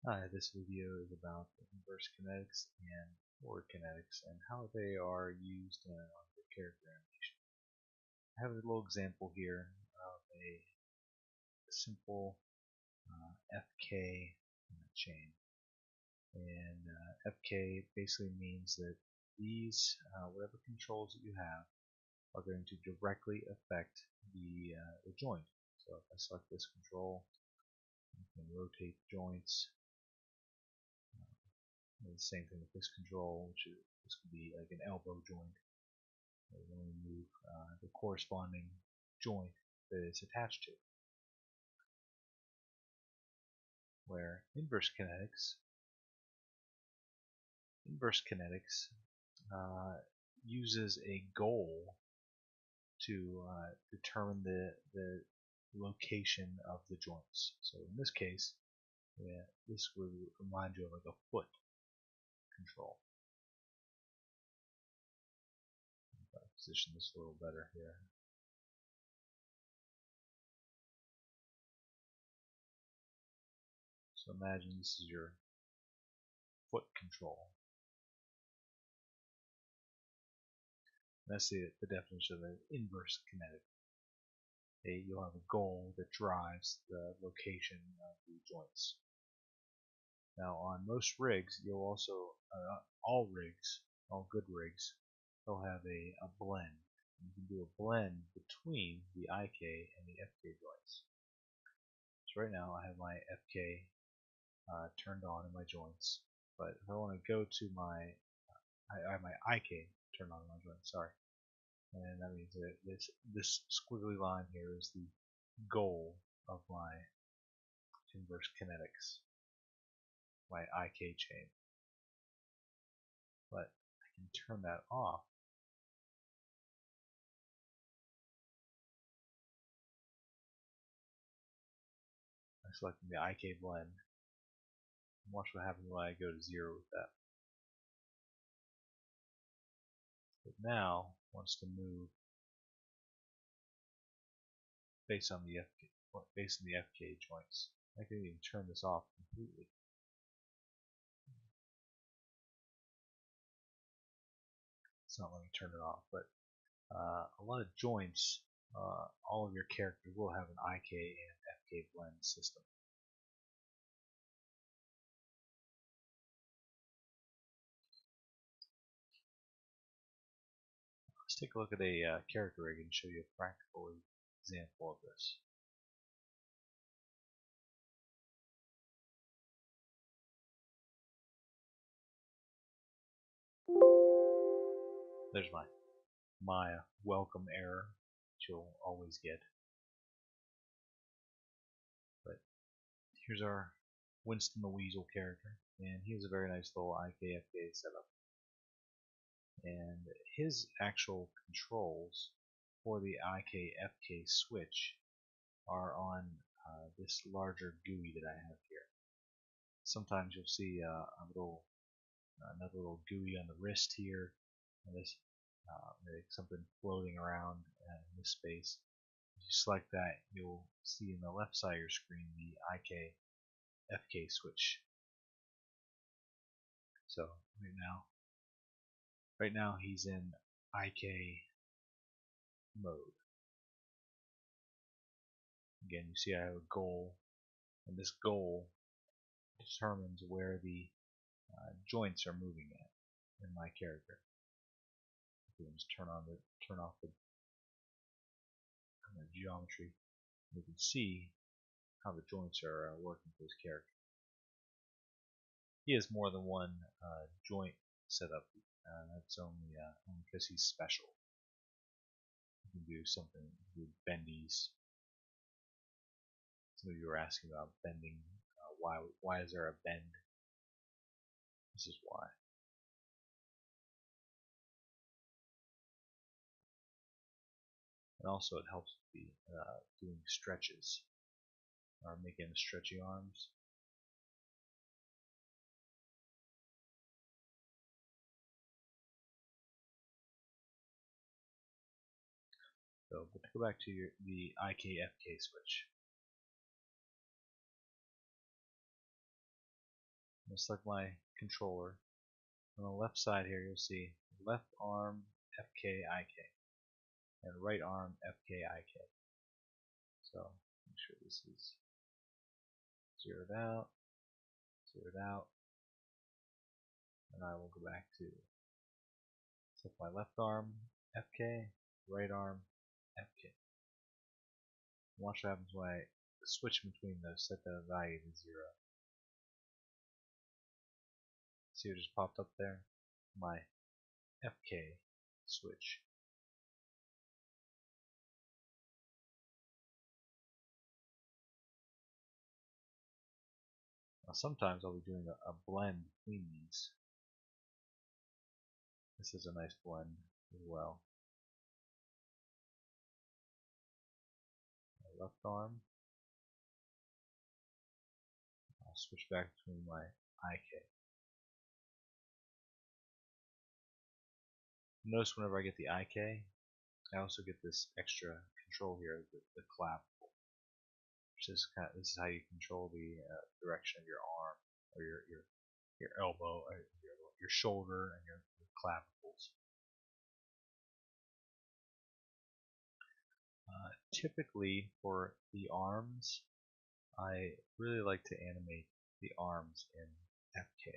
Hi, this video is about inverse kinetics and forward kinetics and how they are used on the character animation. I have a little example here of a simple FK chain. And FK basically means that these, whatever controls that you have, are going to directly affect the joint. So if I select this control, I can rotate joints. The same thing with this control, this could be like an elbow joint. We want to move the corresponding joint that it's attached to. Where inverse kinetics uses a goal to determine the location of the joints. So in this case, this would remind you of like a foot control. If I position this a little better here. So imagine this is your foot control. That's the definition of an inverse kinetic. You'll have a goal that drives the location of the joints. Now on most rigs, you'll also, all good rigs, they'll have a blend. You can do a blend between the IK and the FK joints. So right now I have my FK turned on in my joints, but if I want to go to I have my IK turned on in my joints, sorry. And that means that this squiggly line here is the goal of my inverse kinetics, my IK chain. But I can turn that off. By selecting the IK blend. And watch what happens when I go to 0 with that. It now wants to move based on the FK joints. I can even turn this off completely. It's not letting me turn it off, but a lot of joints, all of your characters will have an IK and FK blend system. Let's take a look at a character rig and show you a practical example of this. There's my welcome error that you'll always get. But here's our Winston the Weasel character, and he has a very nice little IKFK setup. And his actual controls for the IKFK switch are on this larger GUI that I have here. Sometimes you'll see another little GUI on the wrist here, and this something floating around in this space. If you select that, you'll see in the left side of your screen the IK FK switch. So right now he's in IK mode. Again, you see I have a goal, and this goal determines where the joints are moving at in my character. You can just turn off the geometry. You can see how the joints are working for this character. He has more than one joint set up. That's only because he's special. You can do something with bendies. Some of you were asking about bending. Why is there a bend? This is why. And also it helps with doing stretches or making stretchy arms. So, but to go back to the IKFK switch. going to select my controller. On the left side here, you'll see left arm FK IK and right arm FK IK. So make sure this is zeroed out, and I will go back to set my left arm FK, right arm FK. Watch what happens when I switch between those, set the value to 0. See what just popped up there? My FK switch. Now sometimes I'll be doing a blend between these. This is a nice blend as well. My left arm. I'll switch back between my IK. Notice whenever I get the IK, I also get this extra control here, the clap, which is this is how you control the direction of your arm or your elbow, or your shoulder, and your clavicles. Typically, for the arms, I really like to animate the arms in FK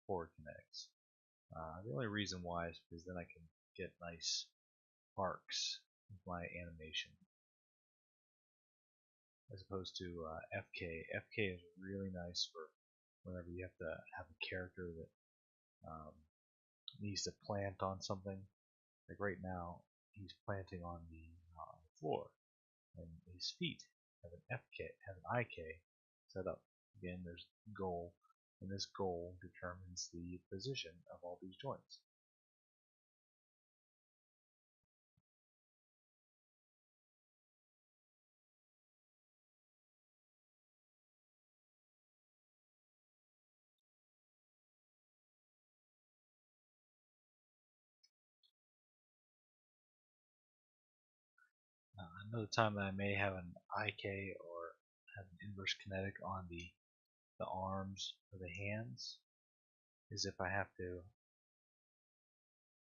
forward kinetics. The only reason why is because then I can get nice arcs with my animation, as opposed to FK. FK is really nice for whenever you have to have a character that needs to plant on something. Like right now, he's planting on the floor, and his feet have an IK set up. Again, there's goal, and this goal determines the position of all these joints. Another time that I may have an IK or have an inverse kinetic on the arms or the hands is if I have to,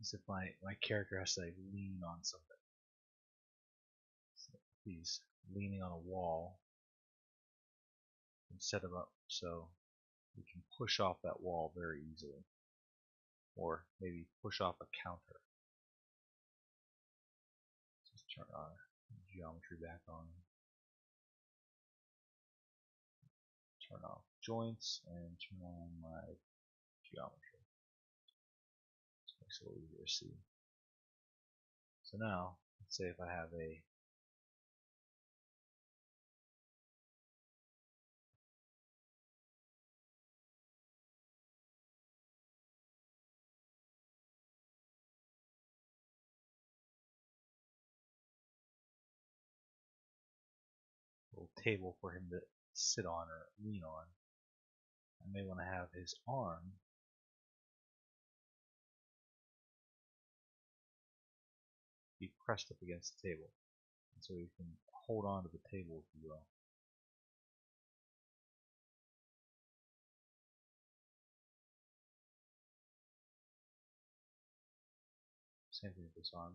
is if my character has to like lean on something. So he's leaning on a wall and set him up so we can push off that wall very easily, or maybe push off a counter. Just turn our geometry back on. Turn off joints and turn on my geometry. This makes it a little easier to see. So now, let's say if I have a little table for him to sit on or lean on, I may want to have his arm be pressed up against the table, and so he can hold on to the table, if you will. Same thing with this arm.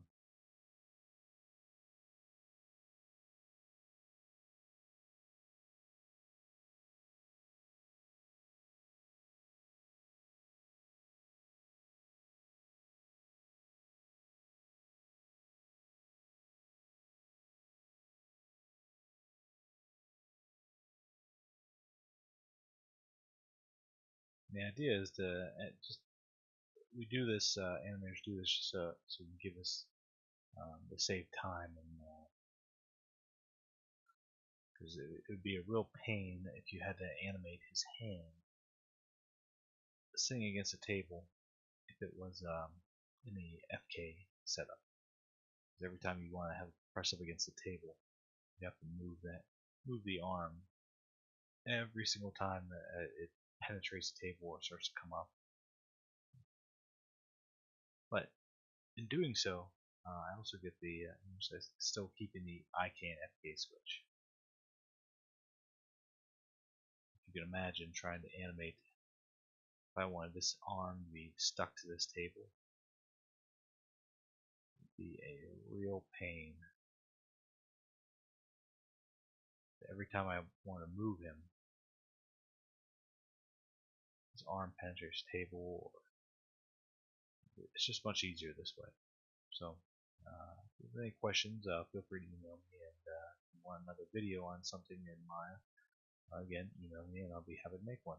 And the idea is to we do this, animators do this just so you give us to save time, and because it would be a real pain if you had to animate his hand sitting against a table if it was in the FK setup. Because every time you want to have it press up against the table, you have to move the arm every single time that it penetrates the table or starts to come up. But in doing so, I also get the still keeping the IK and FK switch. If you can imagine trying to animate. If I wanted this arm to be stuck to this table, it would be a real pain. Every time I want to move him, his arm penetrates the table. It's just much easier this way. So, if you have any questions, feel free to email me. And if you want another video on something in Maya, again, email me and I'll be happy to make one.